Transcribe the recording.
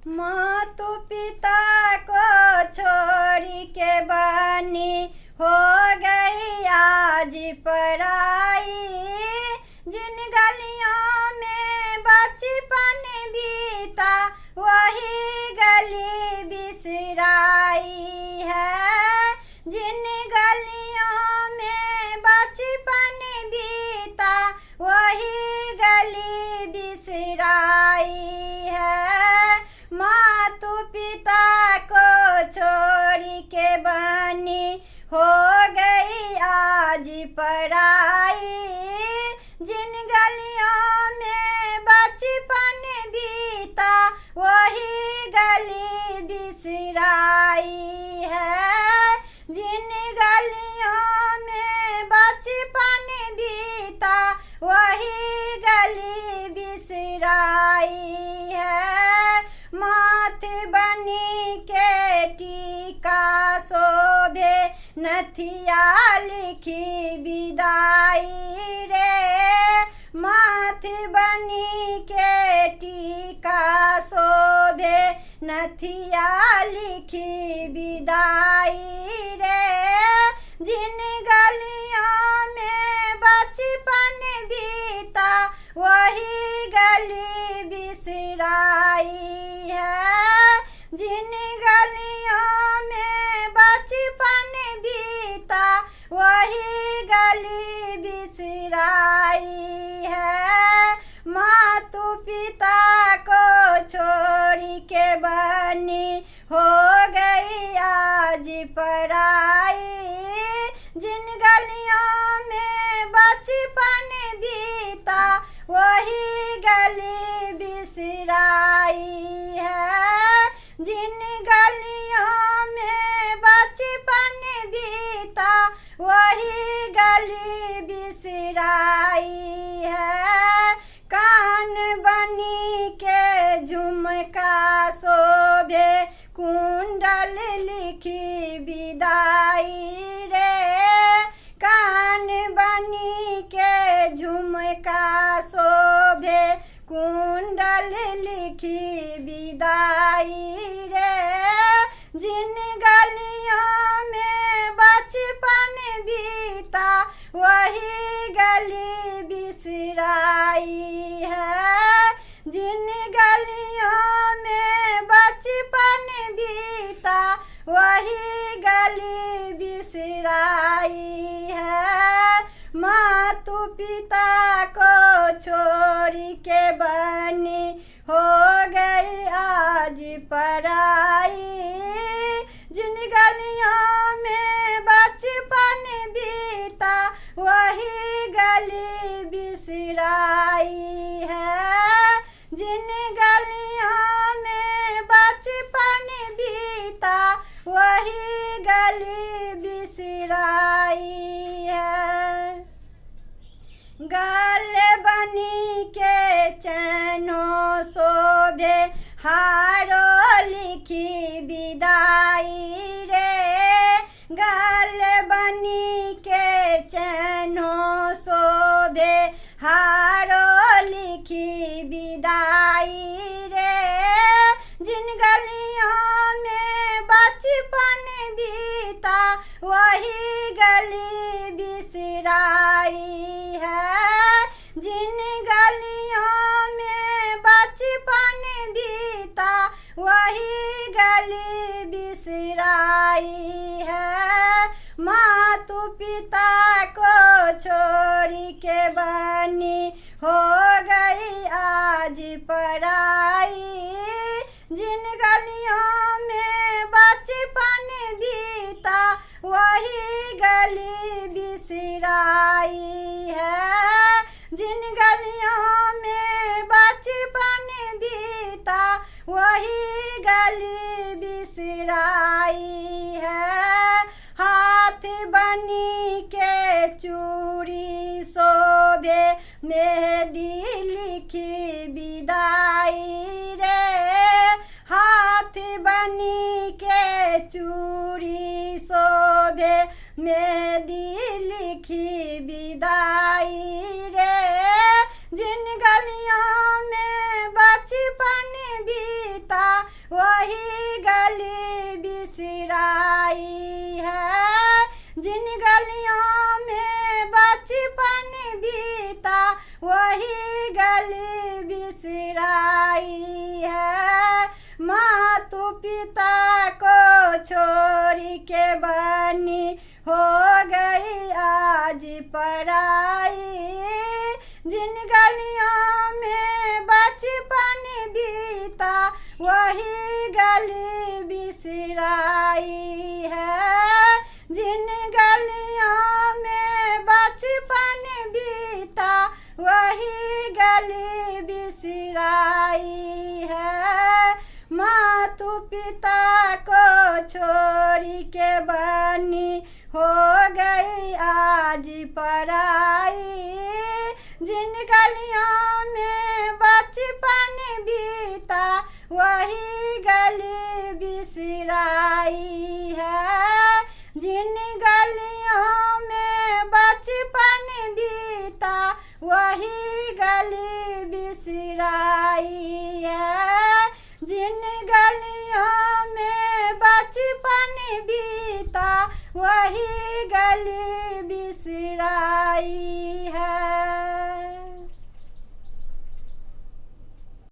मातु पिता को छोड़ के बनी हो गई आज पराई। जिन गलियों में बचपन बीता वही गली बिसराई है। जिन गलियों में बचपन बीता वही गली बिसराई है। मातु पिता को छोड़ के बनी हो गई आज पराई। जिन गलियों में बचपन बीता वही गली बिसराई है। जिन गलियों में बचपन बीता वही गली बिसराई है। माथ बनी के टीका शोभे नथिया लिखी विदाई रे। माथ बनी के टीका शोभे नथिया लिखी विदाई रे। जिन गलियों में बचपन बीता वही गली बिसराई है। जिन गलियों में बचपन बीता वही गली बिसराई है। मातु पिता को छोड़ के बनी हो गई आज पराई। जिन गलियों में बचपन बीता वही गली बिसराई है। जिन गलियों में बचपन बीता वही गली बिसराई है। कान बनी के झुमका शोभे कुंडल लिखी विदाई रे। कान बनी के झुमका शोभे कुंडल लिखी विदाई रे। जिन गलियों में बचपन बीता वही गली बिसराई है। जिन गलियों में बचपन बीता वही गली बिसराई है। मातु पिता को छोड़ के बनी हो गई आज पराई। जिन गलियों में बचपन बीता वही गली बिसराई है। जिन गलियों में बचपन बीता वही गली बिसराई है। गल बनी के चैनो शोभे हारो लिखी विदाई रे। गल बनी के चैनो शोभे हारो लिखी विदाई रे। जिन गलियों में बचपन बीता वही गली बिसराई है। जिन गलियों में बचपन बीता वही गली बिसराई है। मातु पिता को छोड़ के बनी हो गई आज पराई। जिन गलियों में बचपन बीता वही गली बिसराई है। जिन गलियों में बचपन बीता वही गली बिसराई है। हाथ बनी के चूड़ी शोभे मेहंदी लिखी विदाई रे। हाथ बनी के चूड़ी शोभे मेहंदी लिखी विदाई रे। जिन गलियों में बचपन बीता वही गली बिसराई है। जिन गलियों में बचपन बीता वही गली बिसराई है। मातु पिता को छोड़ के बनी हो गई आज पराई। जिन गलियों में बचपन बीता वही गली बिसराई है। जिन गलियों में बचपन बीता वही गली बिसराई है। मातु पिता को छोड़ के बनी हो गई आज पराई। जिन गलियों में बचपन बीता वही गली बिसराई है। जिन गलियों में बचपन बीता वही गली बिसराई है। जिन गलियों में बचपन बीता वही गली बिसराई है।